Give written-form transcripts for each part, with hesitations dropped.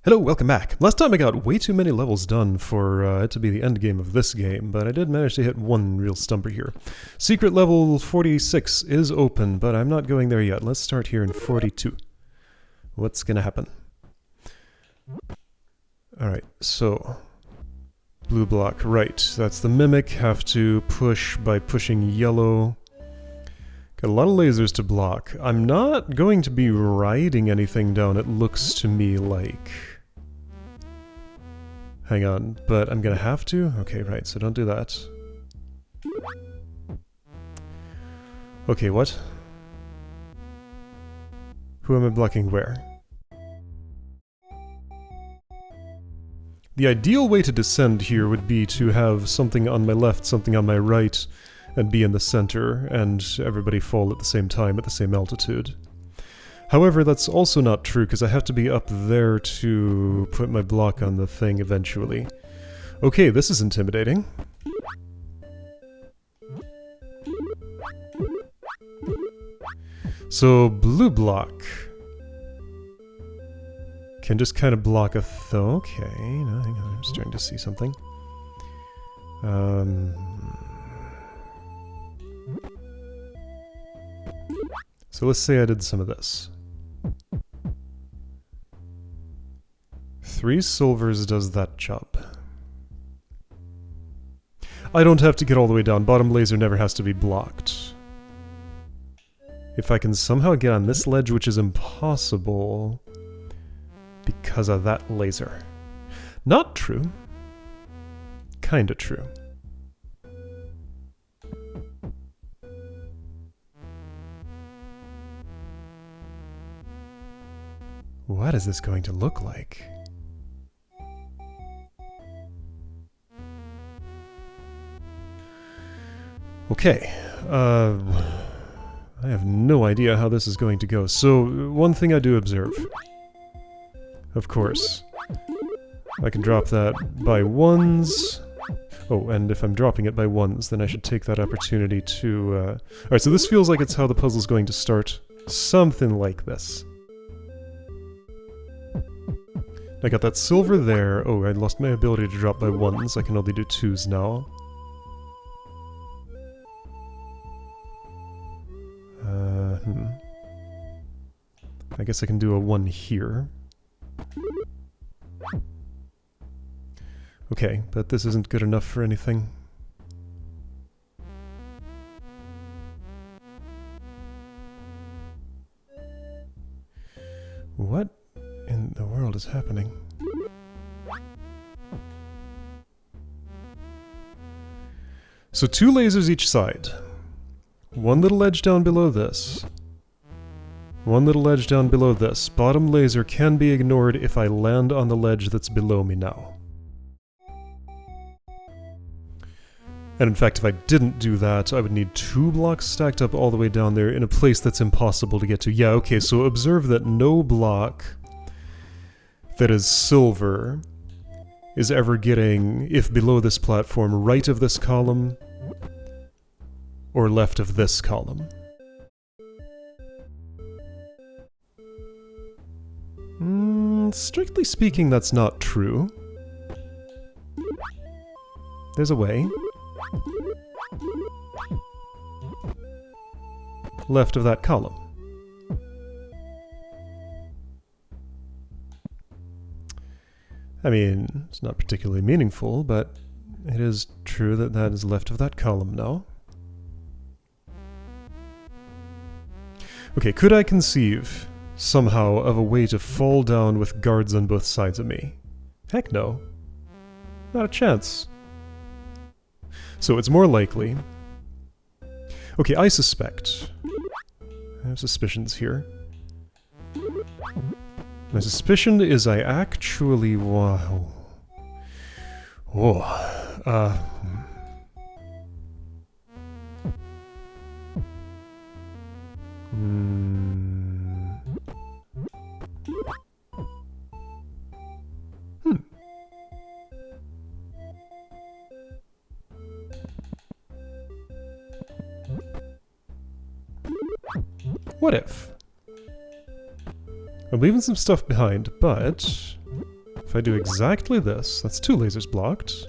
Hello, welcome back. Last time I got way too many levels done for it to be the end game of this game, but I did manage to hit one real stumper here. Secret level 46 is open, but I'm not going there yet. Let's start here in 42. What's gonna happen? Alright, so... blue block, right. That's the mimic. Have to push by pushing yellow. Got a lot of lasers to block. I'm not going to be riding anything down, it looks to me like... Hang on, but I'm gonna have to? Okay, right, so don't do that. Okay, what? Who am I blocking where? The ideal way to descend here would be to have something on my left, something on my right, and be in the center, and everybody fall at the same time at the same altitude. However, that's also not true, because I have to be up there to put my block on the thing eventually. Okay, this is intimidating. So, blue block can just kind of block a okay, no, hang on, I'm starting to see something. So let's say I did some of this. 3 silvers does that job. I don't have to get all the way down. Bottom laser never has to be blocked. If I can somehow get on this ledge, which is impossible because of that laser. Not true. Kinda true. What is this going to look like? Okay, I have no idea how this is going to go. So, one thing I do observe, of course, I can drop that by ones. Oh, and if I'm dropping it by ones, then I should take that opportunity to... Alright, so this feels like it's how the puzzle's going to start. Something like this. I got that silver there. Oh, I lost my ability to drop by ones. I can only do 2s now. I guess I can do a 1 here. Okay, but this isn't good enough for anything. What in the world is happening? So 2 lasers each side. 1 little edge down below this. 1 little edge down below this. Bottom laser can be ignored if I land on the ledge that's below me now. And in fact, if I didn't do that, I would need 2 blocks stacked up all the way down there in a place that's impossible to get to. Yeah, okay, so observe that no block that is silver is ever getting, if below this platform, right of this column or left of this column. Strictly speaking, that's not true. There's a way. Left of that column. I mean, it's not particularly meaningful, but it is true that that is left of that column now. Okay, could I conceive somehow of a way to fall down with guards on both sides of me? Heck no. Not a chance. So it's more likely... Okay, I suspect. I have suspicions here. My suspicion is I actually... Wow. Oh. What if? I'm leaving some stuff behind, but If I do exactly this, that's 2 lasers blocked.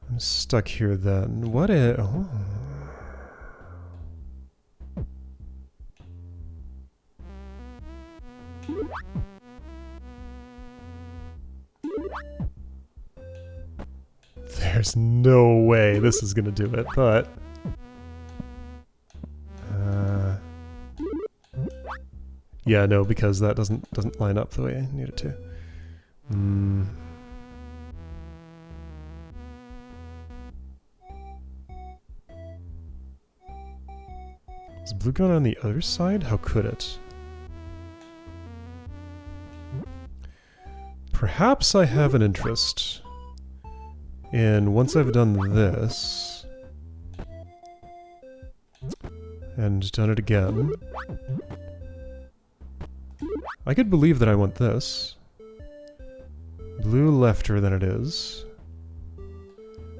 I'm stuck here then. What if... Oh. There's no way this is gonna do it, but... yeah, no, because that doesn't line up the way I need it to. Is blue gone on the other side? How could it? Perhaps I have an interest in, once I've done this, and done it again, I could believe that I want this. Blue lefter than it is.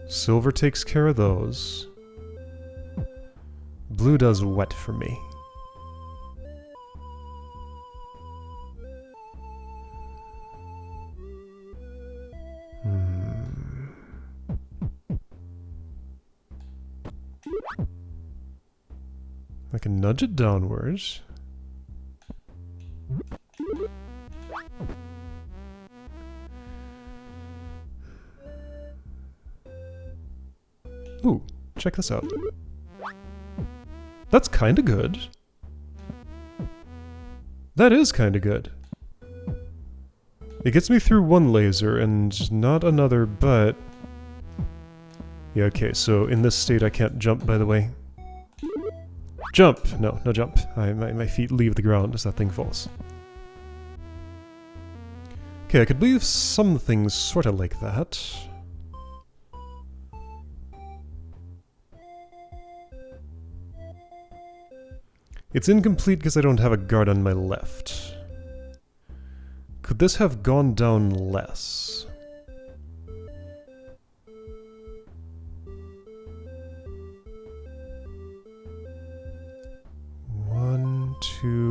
Silver takes care of those. Blue does wet for me. I can nudge it downwards. Ooh, check this out. That's kinda good. That is kinda good. It gets me through one laser and not another, but... yeah, okay, so in this state I can't jump, by the way. Jump! No, no jump. My feet leave the ground as that thing falls. Okay, I could leave some things sorta like that. It's incomplete because I don't have a guard on my left. Could this have gone down less?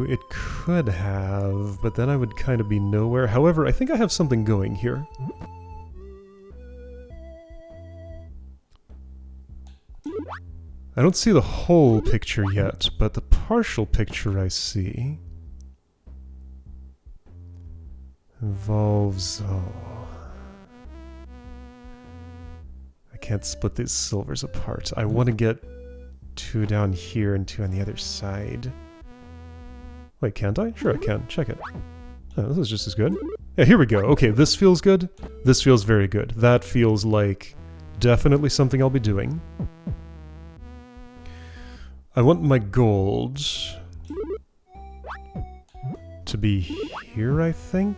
It could have, but then I would kind of be nowhere. However, I think I have something going here. I don't see the whole picture yet, but the partial picture I see involves... oh... I can't split these silvers apart. I want to get 2 down here and 2 on the other side. Wait, can't I? Sure I can. Check it. Oh, this is just as good. Yeah, here we go. Okay, this feels good. This feels very good. That feels like definitely something I'll be doing. I want my gold to be here, I think?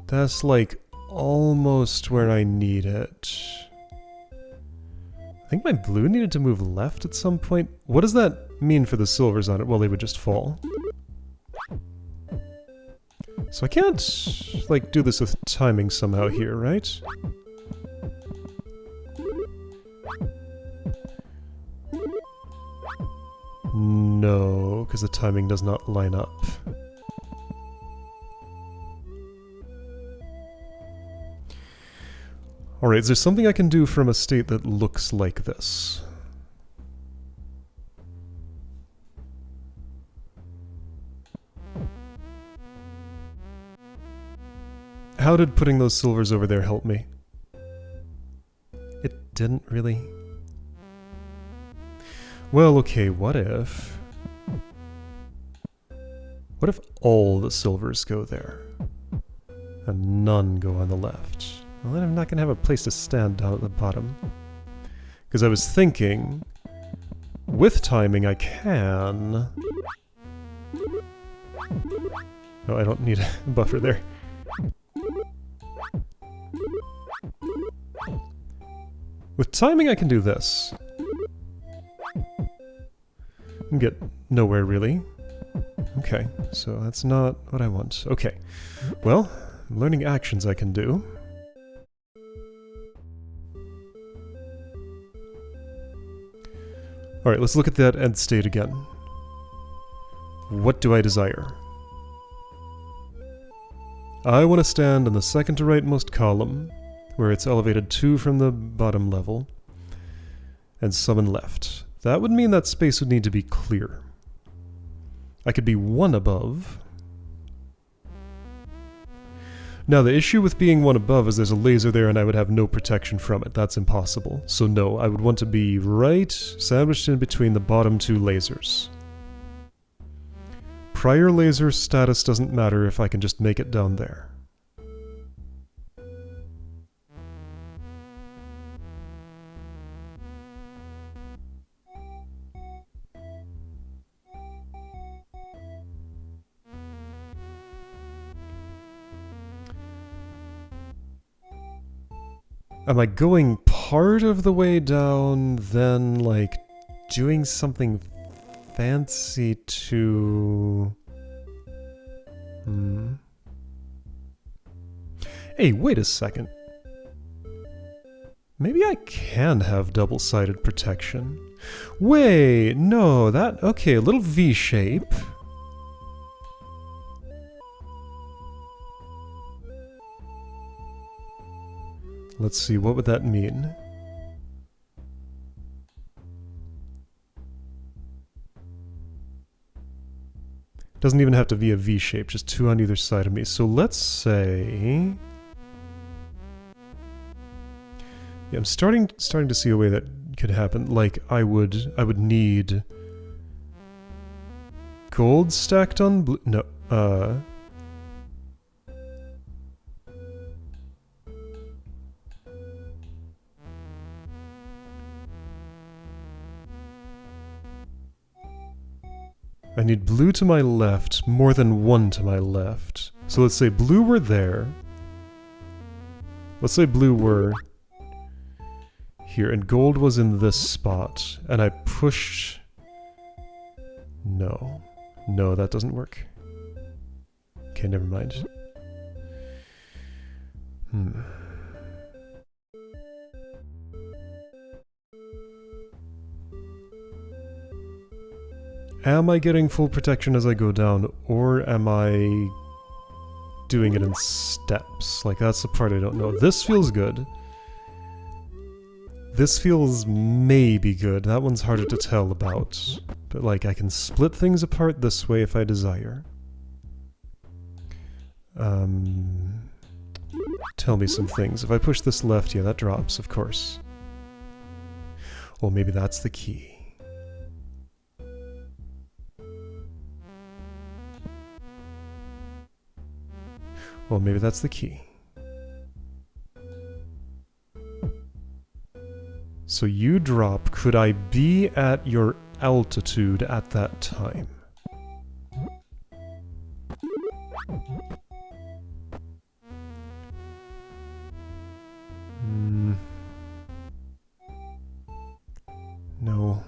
That's like almost where I need it. I think my blue needed to move left at some point. What does that mean for the silvers on it? Well, they would just fall. So I can't, like, do this with timing somehow here, right? No, because the timing does not line up. Alright, is there something I can do from a state that looks like this? How did putting those silvers over there help me? It didn't really. Well, okay, what if... what if all the silvers go there? And none go on the left? Well, then I'm not going to have a place to stand down at the bottom. Because I was thinking, with timing I can... oh, I don't need a buffer there. With timing I can do this. And get nowhere really. Okay, so that's not what I want. Okay, well, I'm learning actions I can do. Alright, let's look at that end state again. What do I desire? I want to stand in the second to rightmost column, where it's elevated 2 from the bottom level, and summon left. That would mean that space would need to be clear. I could be 1 above. Now the issue with being 1 above is there's a laser there and I would have no protection from it. That's impossible. So no, I would want to be right sandwiched in between the bottom 2 lasers. Prior laser status doesn't matter if I can just make it down there. Am I going part of the way down, then, like, doing something fancy to... Hey, wait a second. Maybe I can have double-sided protection. Wait, no, that... Okay, a little V-shape. Let's see, what would that mean? Doesn't even have to be a V shape, just 2 on either side of me. So let's say... Yeah, I'm starting to see a way that could happen. Like, I would need gold stacked on blue. No, I need blue to my left, more than 1 to my left. So let's say blue were there. Let's say blue were here, and gold was in this spot, and I pushed... No. No, that doesn't work. Okay, never mind. Am I getting full protection as I go down, or am I doing it in steps? Like, that's the part I don't know. This feels good. This feels maybe good. That one's harder to tell about. But, like, I can split things apart this way if I desire. Tell me some things. If I push this left, yeah, that drops, of course. Well, maybe that's the key. Well, maybe that's the key. So you drop. Could I be at your altitude at that time? No.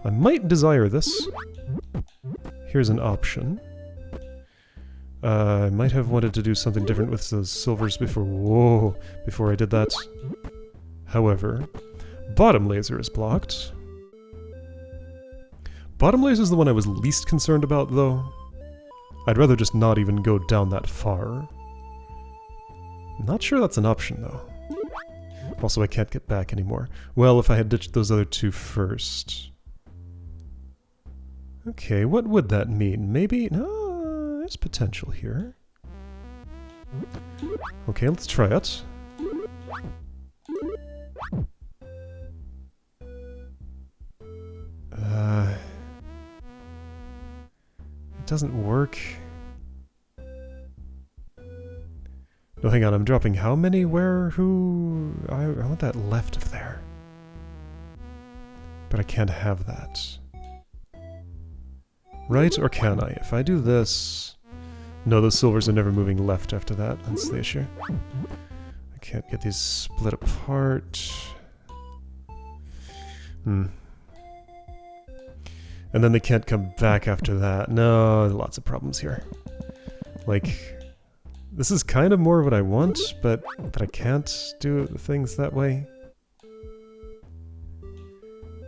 I might desire this. Here's an option. I might have wanted to do something different with the silvers before... Whoa! Before I did that. However, bottom laser is blocked. Bottom laser is the one I was least concerned about, though. I'd rather just not even go down that far. Not sure that's an option, though. Also, I can't get back anymore. Well, if I had ditched those other 2 first... Okay, what would that mean? Maybe... No, there's potential here. Okay, let's try it. It doesn't work. No, hang on, I'm dropping how many? Where? Who? I want that left of there. But I can't have that. Right, or can I? If I do this... No, those silvers are never moving left after that. That's the issue. I can't get these split apart. And then they can't come back after that. No, lots of problems here. Like, this is kind of more what I want, but I can't do things that way.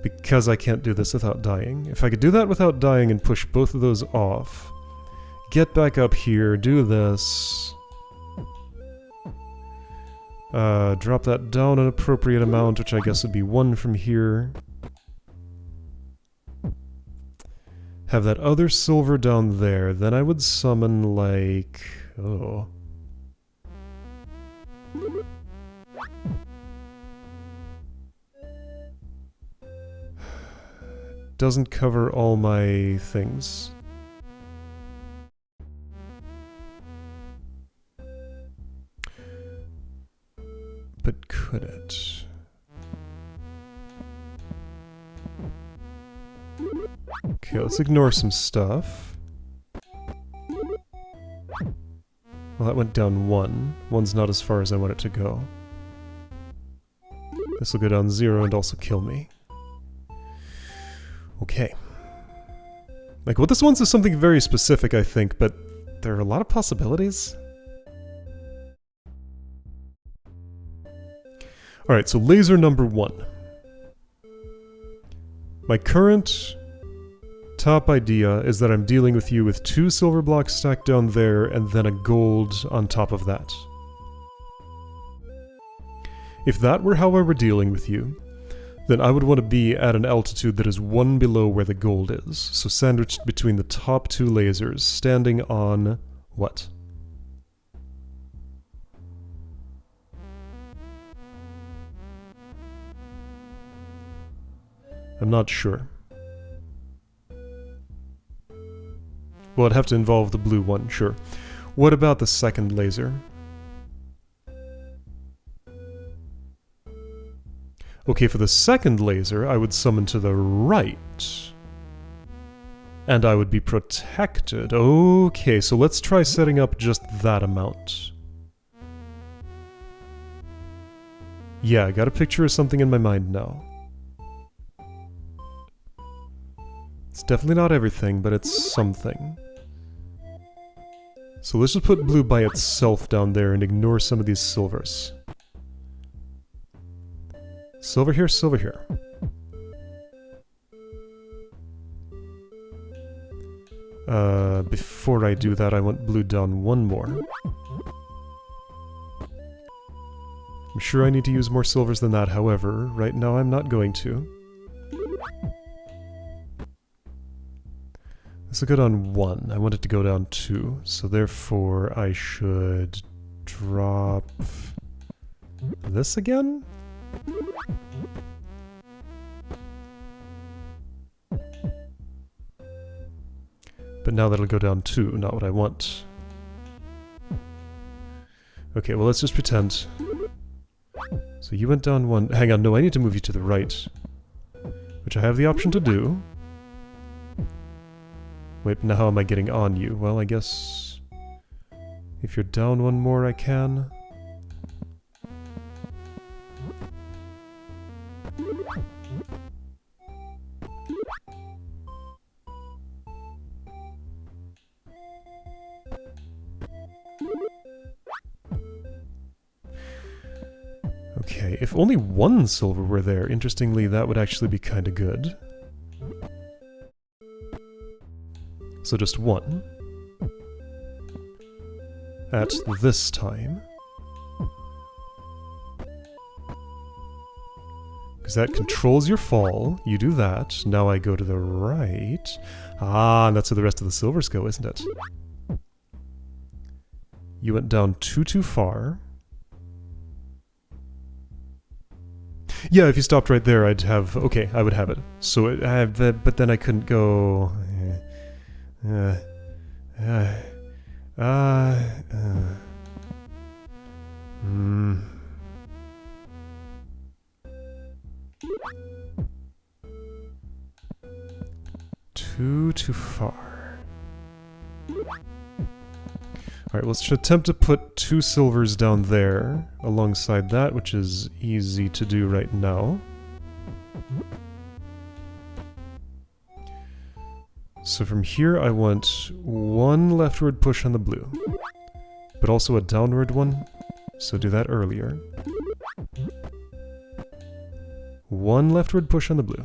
Because I can't do this without dying. If I could do that without dying and push both of those off, get back up here, do this, drop that down an appropriate amount, which I guess would be 1 from here. Have that other silver down there, then I would summon, like... oh... doesn't cover all my things. But could it? Okay, let's ignore some stuff. Well, that went down 1. 1's not as far as I want it to go. This will go down 0 and also kill me. Okay. Like, what this wants is something very specific, I think, but there are a lot of possibilities. Alright, so laser number 1. My current top idea is that I'm dealing with you with 2 silver blocks stacked down there and then a gold on top of that. If that were how I were dealing with you, then I would want to be at an altitude that is 1 below where the gold is. So sandwiched between the top 2 lasers, standing on... what? I'm not sure. Well, it'd have to involve the blue one, sure. What about the second laser? Okay, for the second laser, I would summon to the right. And I would be protected. Okay, so let's try setting up just that amount. Yeah, I got a picture of something in my mind now. It's definitely not everything, but it's something. So let's just put blue by itself down there and ignore some of these silvers. Silver here, silver here. Before I do that, I want blue down 1 more. I'm sure I need to use more silvers than that, however, right now I'm not going to. This will go down 1. I want it to go down 2, so therefore I should drop this again? But now that'll go down 2, not what I want. Okay, well let's just pretend. So you went down 1. Hang on, no, I need to move you to the right. Which I have the option to do. Wait, now how am I getting on you? Well, I guess... if you're down 1 more, I can. Okay, if only 1 silver were there, interestingly, that would actually be kinda good. So just 1. At this time. Because that controls your fall. You do that. Now I go to the right. Ah, and that's where the rest of the silvers go, isn't it? You went down too far. Yeah, if you stopped right there, I'd have... okay, I would have it. So, but then I couldn't go... Too far. Alright, let's attempt to put 2 silvers down there alongside that, which is easy to do right now. So from here I want one leftward push on the blue, but also a downward one, so do that earlier. One leftward push on the blue.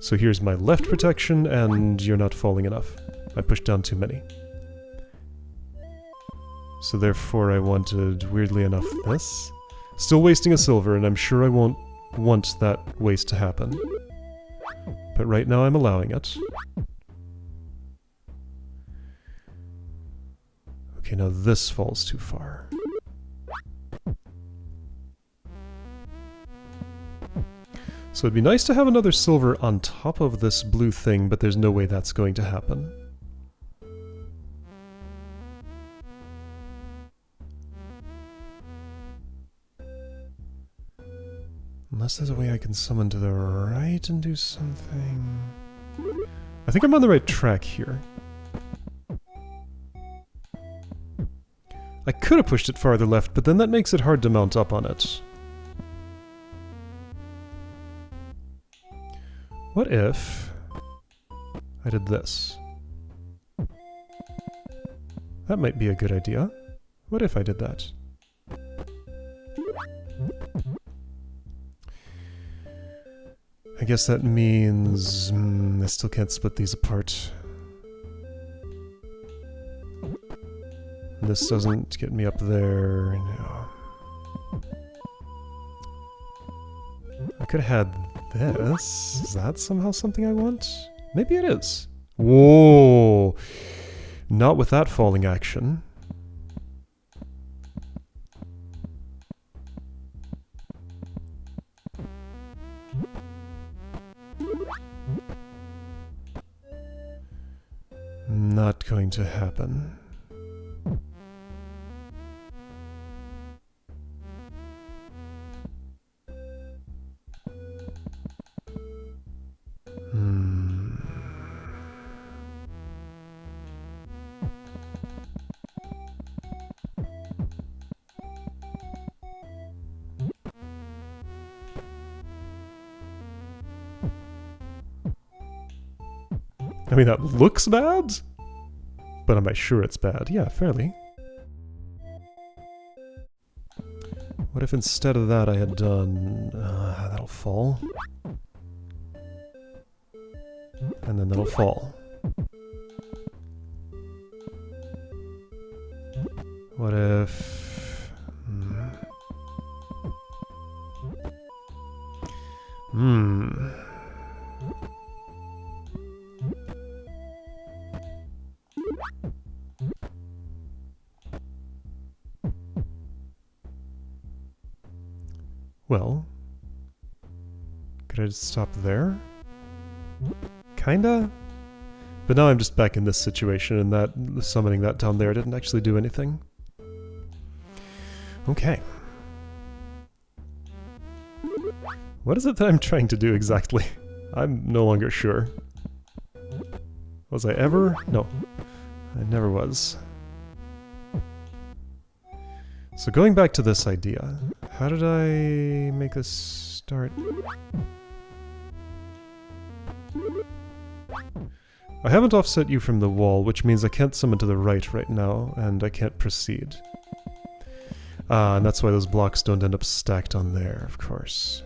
So here's my left protection, and you're not falling enough. I pushed down too many. So therefore I wanted, weirdly enough, this. Still wasting a silver, and I'm sure I won't want that waste to happen. But right now I'm allowing it. Okay, now this falls too far. So it'd be nice to have another silver on top of this blue thing, but there's no way that's going to happen. Unless there's a way I can summon to the right and do something... I think I'm on the right track here. I could have pushed it farther left, but then that makes it hard to mount up on it. What if I did this? That might be a good idea. What if I did that? I guess that means... I still can't split these apart. This doesn't get me up there. No. I could have had this. Is that somehow something I want? Maybe it is. Whoa! Not with that falling action. Not going to happen. I mean, that looks bad, but am I sure it's bad? Yeah, fairly. What if instead of that I had done... that'll fall. And then that'll fall. What if... Well, could I just stop there? Kinda? But now I'm just back in this situation, and that summoning that down there didn't actually do anything. Okay. What is it that I'm trying to do exactly? I'm no longer sure. Was I ever? No. I never was. So going back to this idea, how did I make this start? I haven't offset you from the wall, which means I can't summon to the right now, and I can't proceed. And that's why those blocks don't end up stacked on there, of course.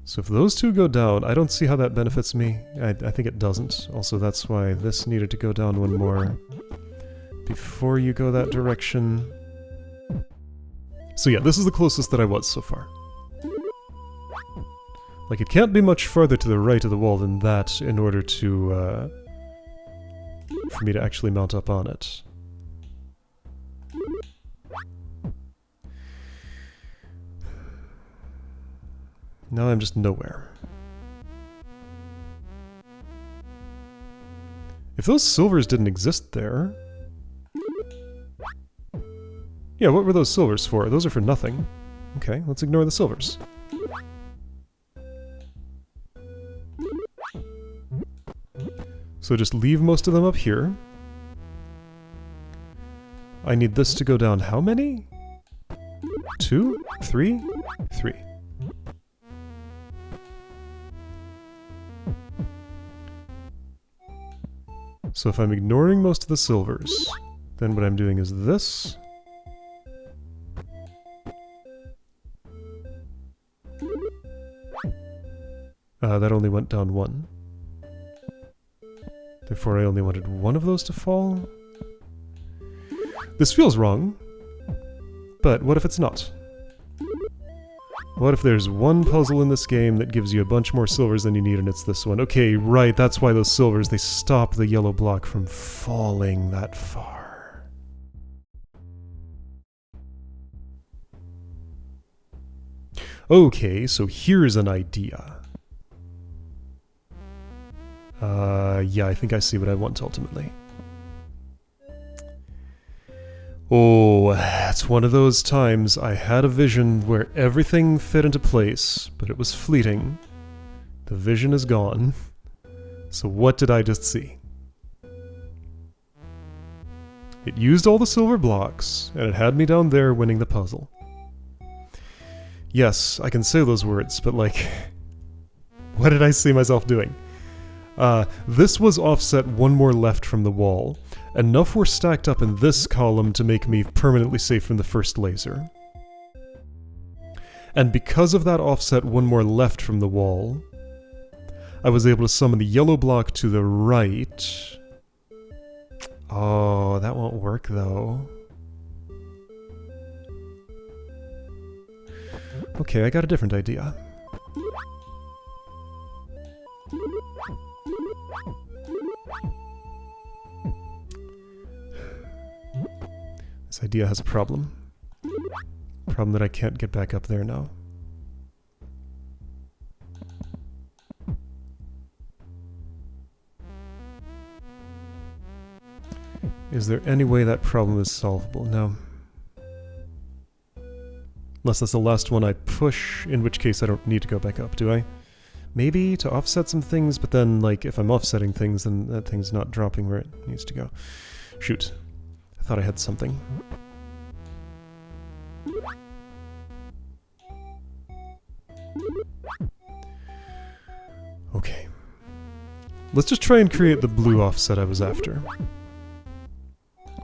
So if those two go down, I don't see how that benefits me. I think it doesn't. Also, that's why this needed to go down one more before you go that direction. So yeah, this is the closest that I was so far. Like, it can't be much farther to the right of the wall than that in order to, for me to actually mount up on it. Now I'm just nowhere. If those silvers didn't exist there... Yeah, what were those silvers for? Those are for nothing. Okay, let's ignore the silvers. So just leave most of them up here. I need this to go down how many? 2? 3? 3. So if I'm ignoring most of the silvers, then what I'm doing is this. That only went down 1. Therefore I only wanted 1 of those to fall. This feels wrong, but what if it's not? What if there's one puzzle in this game that gives you a bunch more silvers than you need and it's this one? Okay, right, that's why those silvers, they stop the yellow block from falling that far. Okay, so here's an idea. Yeah, I think I see what I want ultimately. Oh, it's one of those times I had a vision where everything fit into place, but it was fleeting. The vision is gone. So what did I just see? It used all the silver blocks, and it had me down there winning the puzzle. Yes, I can say those words, but like, what did I see myself doing? This was offset 1 more left from the wall. Enough were stacked up in this column to make me permanently safe from the first laser. And because of that offset 1 more left from the wall, I was able to summon the yellow block to the right. Oh, that won't work though. Okay, I got a different idea. This idea has a problem. Problem that I can't get back up there now. Is there any way that problem is solvable? No. Unless that's the last one I push, in which case I don't need to go back up, do I? Maybe to offset some things, but then, like, if I'm offsetting things, then that thing's not dropping where it needs to go. Shoot. I thought I had something. Okay. Let's just try and create the blue offset I was after.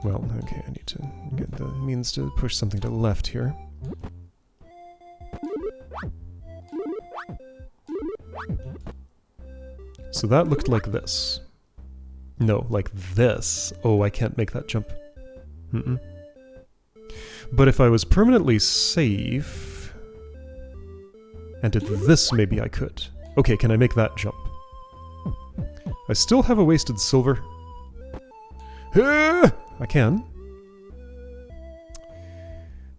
Well, okay, I need to get the means to push something to the left here. So that looked like this. No, like this. Oh, I can't make that jump. But if I was permanently safe and did this, maybe I could. Okay, can I make that jump? I still have a wasted silver. I can.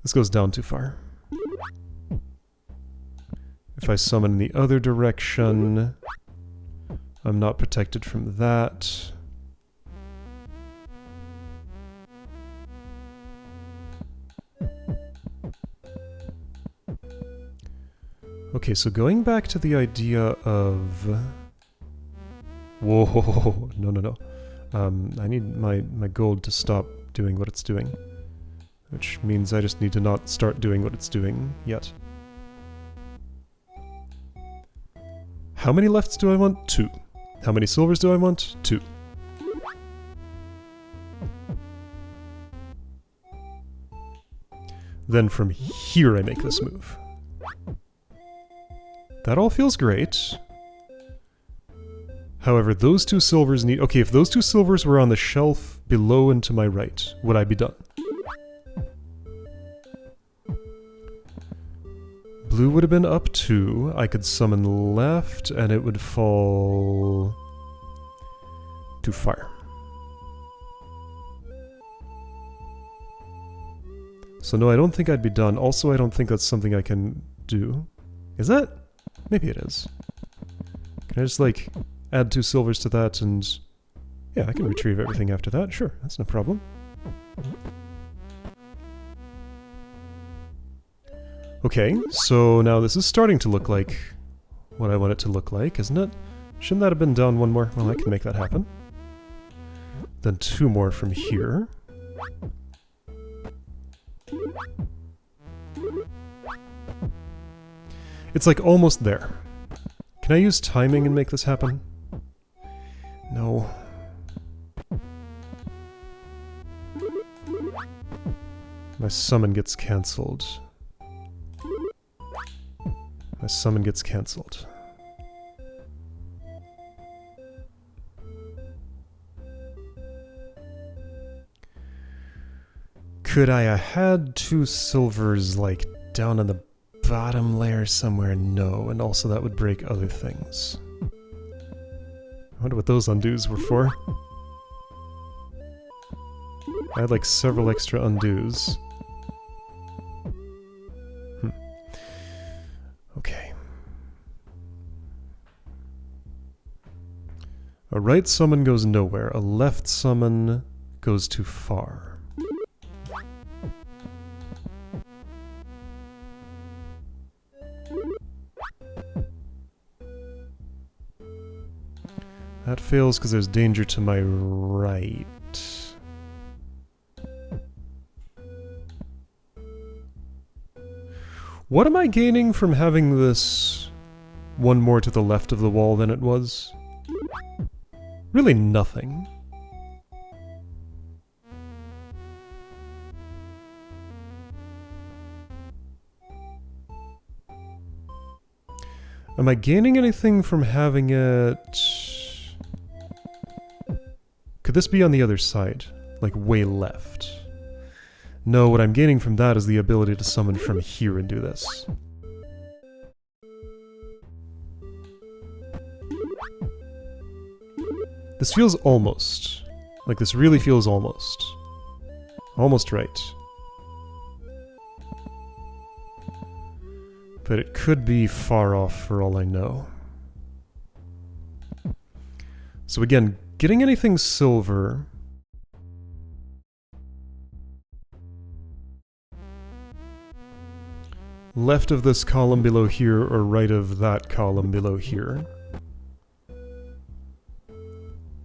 This goes down too far. If I summon in the other direction, I'm not protected from that. Okay, so going back to the idea of... Whoa, no. I need my gold to stop doing what it's doing. Which means I just need to not start doing what it's doing yet. How many lefts do I want? 2. How many silvers do I want? 2. Then from here I make this move. That all feels great. However, those 2 silvers need... Okay, if those 2 silvers were on the shelf below and to my right, would I be done? Blue would have been up 2. I could summon left, and it would fall... to fire. So no, I don't think I'd be done. Also, I don't think that's something I can do. Is that? Maybe it is. Can I just, like, add 2 silvers to that and... Yeah, I can retrieve everything after that. Sure, that's no problem. Okay, so now this is starting to look like what I want it to look like, isn't it? Shouldn't that have been down 1 more? Well, I can make that happen. Then 2 more from here. It's like almost there. Can I use timing and make this happen? No. My summon gets cancelled. My summon gets cancelled. Could I have had 2 silvers, like, down on the bottom layer somewhere? No, and also that would break other things. I wonder what those undos were for. I had, like, several extra undos. Okay. A right summon goes nowhere. A left summon goes too far. That fails because there's danger to my right. What am I gaining from having this one more to the left of the wall than it was? Really nothing. Am I gaining anything from having it... Could this be on the other side? Like way left? No, what I'm gaining from that is the ability to summon from here and do this. This feels almost. Like this really feels almost. Almost right. But it could be far off for all I know. So again, getting anything silver... left of this column below here or right of that column below here.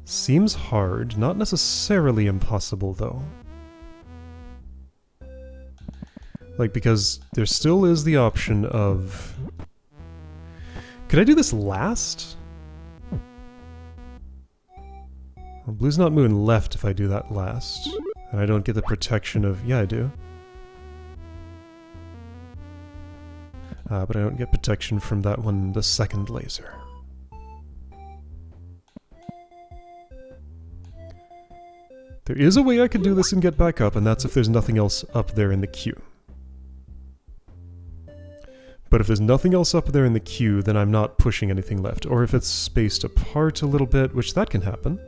Seems hard, not necessarily impossible though. Like, because there still is the option of... Could I do this last? Well, blue's not moving left if I do that last. And I don't get the protection of... Yeah, I do. But I don't get protection from that one, the second laser. There is a way I could do this and get back up, and that's if there's nothing else up there in the queue. But if there's nothing else up there in the queue, then I'm not pushing anything left. Or if it's spaced apart a little bit, which that can happen.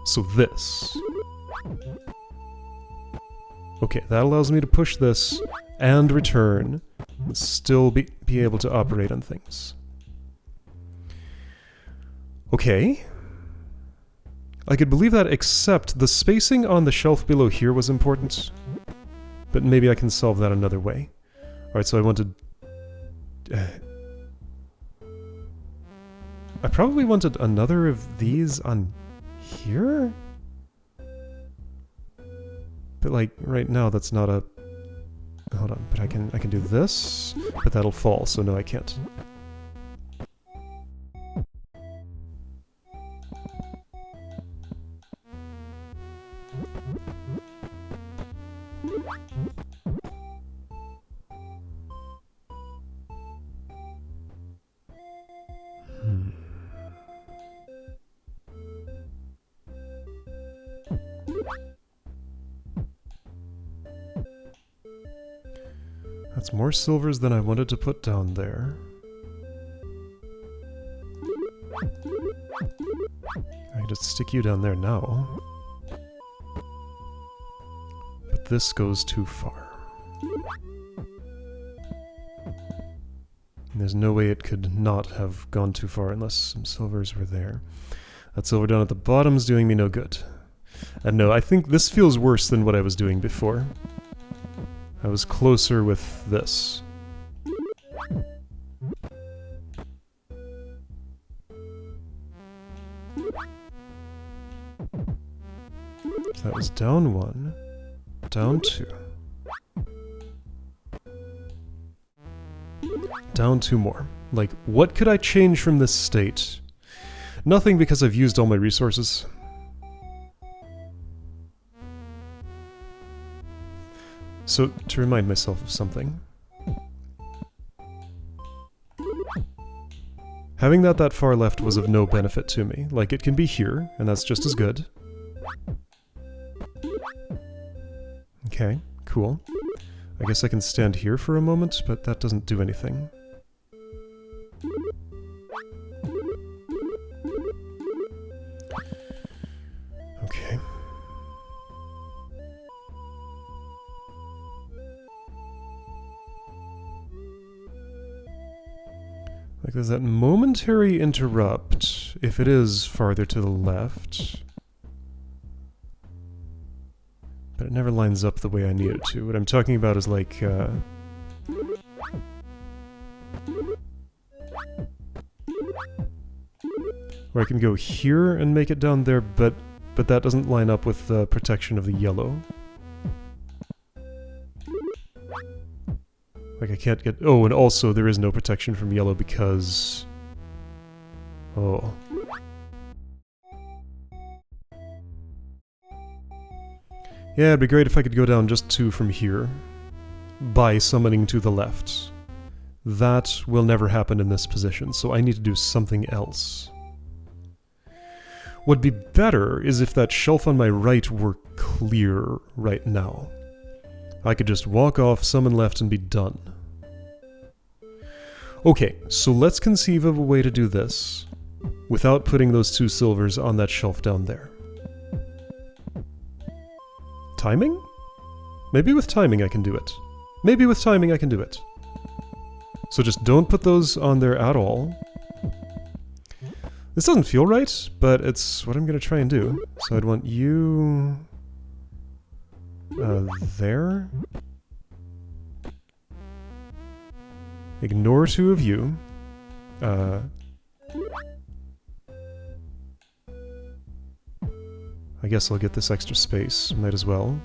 So this. Okay, that allows me to push this and return and still be able to operate on things. Okay. I could believe that, except the spacing on the shelf below here was important. But maybe I can solve that another way. Alright, so I wanted... I probably wanted another of these on here? But like, right now that's not a... Hold on, but I can do this, but that'll fall, so no I can't. That's more silvers than I wanted to put down there. I can just stick you down there now. But this goes too far. And there's no way it could not have gone too far unless some silvers were there. That silver down at the bottom is doing me no good. And no, I think this feels worse than what I was doing before. I was closer with this. So that was down 1, down 2. Down 2 more. Like, what could I change from this state? Nothing, because I've used all my resources. So, to remind myself of something. Having that far left was of no benefit to me. Like, it can be here, and that's just as good. Okay, cool. I guess I can stand here for a moment, but that doesn't do anything. Okay. Like, there's that momentary interrupt, if it is farther to the left. But it never lines up the way I need it to. What I'm talking about is like, where I can go here and make it down there, but that doesn't line up with the protection of the yellow. Like I can't get... Oh, and also there is no protection from yellow because... Oh. Yeah, it'd be great if I could go down just 2 from here, by summoning to the left. That will never happen in this position, so I need to do something else. What'd be better is if that shelf on my right were clear right now. I could just walk off, summon left, and be done. Okay, so let's conceive of a way to do this without putting those 2 silvers on that shelf down there. Timing? Maybe with timing I can do it. Maybe with timing I can do it. So just don't put those on there at all. This doesn't feel right, but it's what I'm going to try and do. So I'd want you... there. Ignore 2 of you. I guess I'll get this extra space. Might as well.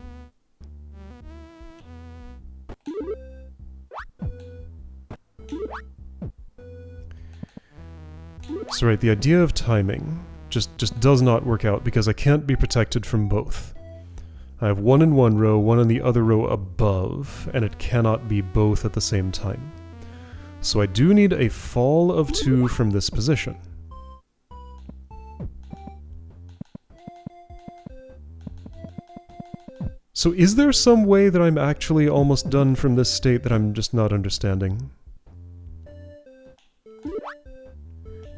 So right, the idea of timing just does not work out because I can't be protected from both. I have 1 in one row, 1 in the other row above, and it cannot be both at the same time. So I do need a fall of 2 from this position. So is there some way that I'm actually almost done from this state that I'm just not understanding?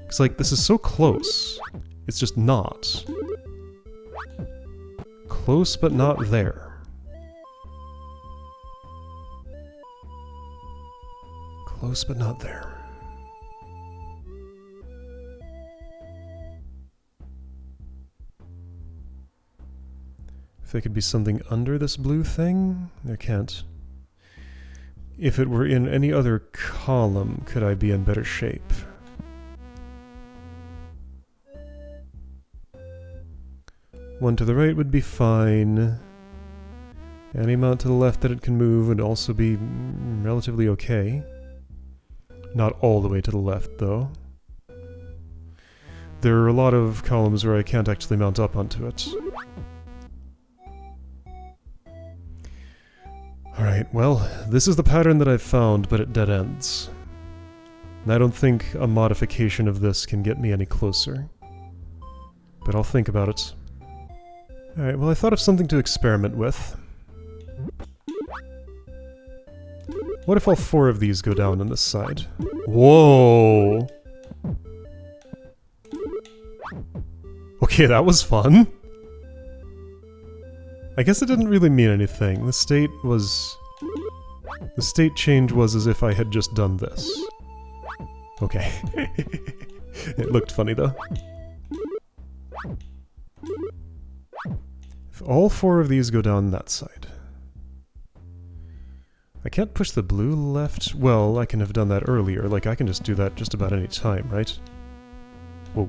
Because, like, this is so close. It's just not. Close, but not there. Close, but not there. If there could be something under this blue thing? There can't. If it were in any other column, could I be in better shape? One to the right would be fine. Any amount to the left that it can move would also be relatively okay. Not all the way to the left, though. There are a lot of columns where I can't actually mount up onto it. Alright, well, this is the pattern that I've found, but it dead ends. And I don't think a modification of this can get me any closer. But I'll think about it. Alright, well I thought of something to experiment with. What if all 4 of these go down on this side? Whoa! Okay, that was fun! I guess it didn't really mean anything. The state change was as if I had just done this. Okay. It looked funny though. If all 4 of these go down that side. I can't push the blue left. Well, I can have done that earlier. Like, I can just do that just about any time, right? Whoa.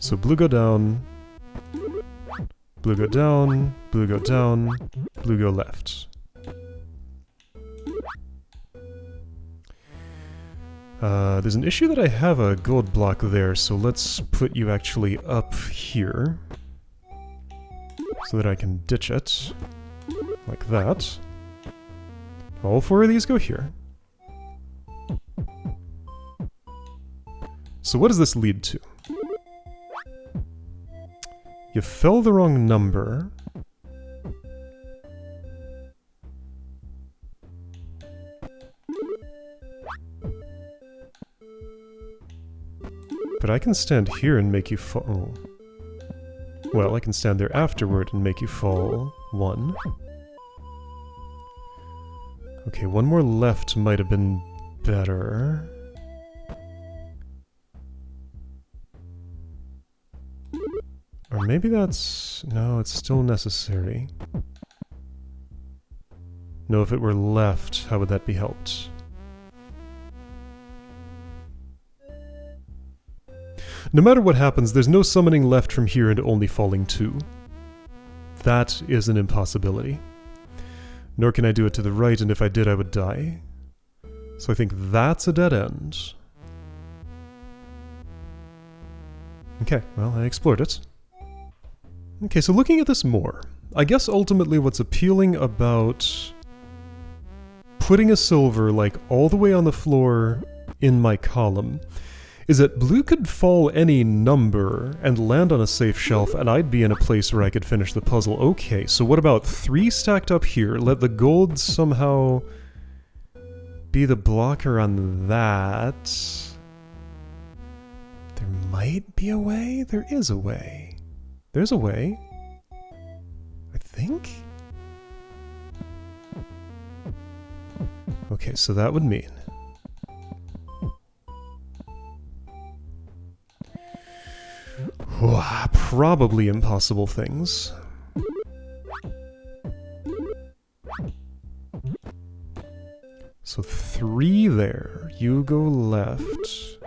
So blue go down. Blue go down. Blue go down. Blue go left. There's an issue that I have a gold block there, so let's put you actually up here. so that I can ditch it. Like that. All 4 of these go here. So what does this lead to? You fell the wrong number. But I can stand here and make you fall. Oh. Well, I can stand there afterward and make you fall 1. Okay, 1 more left might have been better. Or maybe that's... no, it's still necessary. No, if it were left, how would that be helped? No matter what happens, there's no summoning left from here and only falling 2. That is an impossibility. Nor can I do it to the right, and if I did, I would die. So I think that's a dead end. Okay, well, I explored it. Okay, so looking at this more, I guess ultimately what's appealing about putting a silver, like, all the way on the floor in my column is that blue could fall any number and land on a safe shelf, and I'd be in a place where I could finish the puzzle. Okay, so what about 3 stacked up here? Let the gold somehow be the blocker on that. There might be a way? There is a way. There's a way. I think? Okay, so that would mean... probably impossible things. So 3 there. You go left.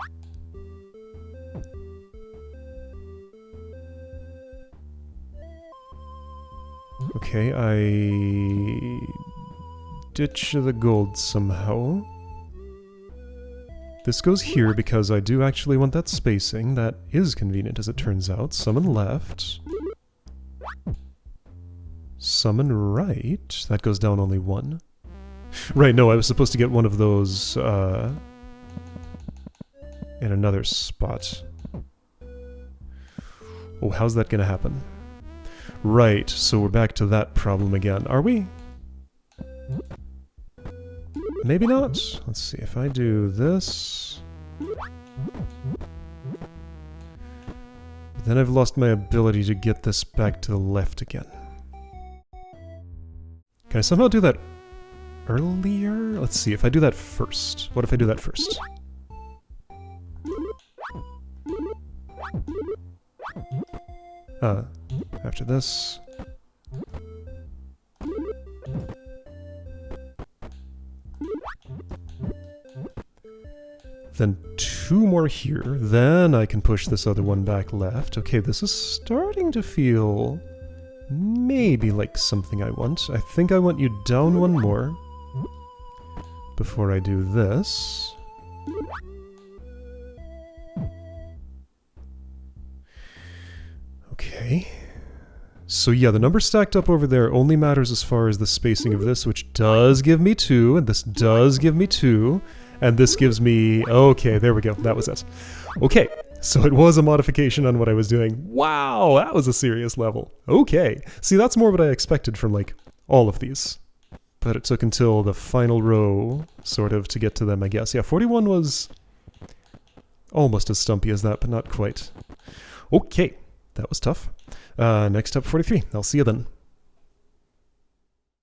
Okay, I ditch the gold somehow. This goes here because I do actually want that spacing. That is convenient as it turns out. Summon left. Summon right. That goes down only 1. Right, no, I was supposed to get one of those in another spot. Oh, how's that gonna happen? Right, so we're back to that problem again. Are we? Maybe not? Let's see, if I do this... then I've lost my ability to get this back to the left again. Can I somehow do that earlier? Let's see, if I do that first. What if I do that first? After this... then 2 more here, then I can push this other one back left. Okay, this is starting to feel maybe like something I want. I think I want you down 1 more before I do this. Okay. So yeah, the number stacked up over there only matters as far as the spacing of this, which does give me 2, and this does give me 2. And this gives me... okay, there we go. That was it. Okay, so it was a modification on what I was doing. Wow, that was a serious level. Okay. See, that's more what I expected from, like, all of these. But it took until the final row, sort of, to get to them, I guess. Yeah, 41 was almost as stumpy as that, but not quite. Okay, that was tough. Next up, 43. I'll see you then.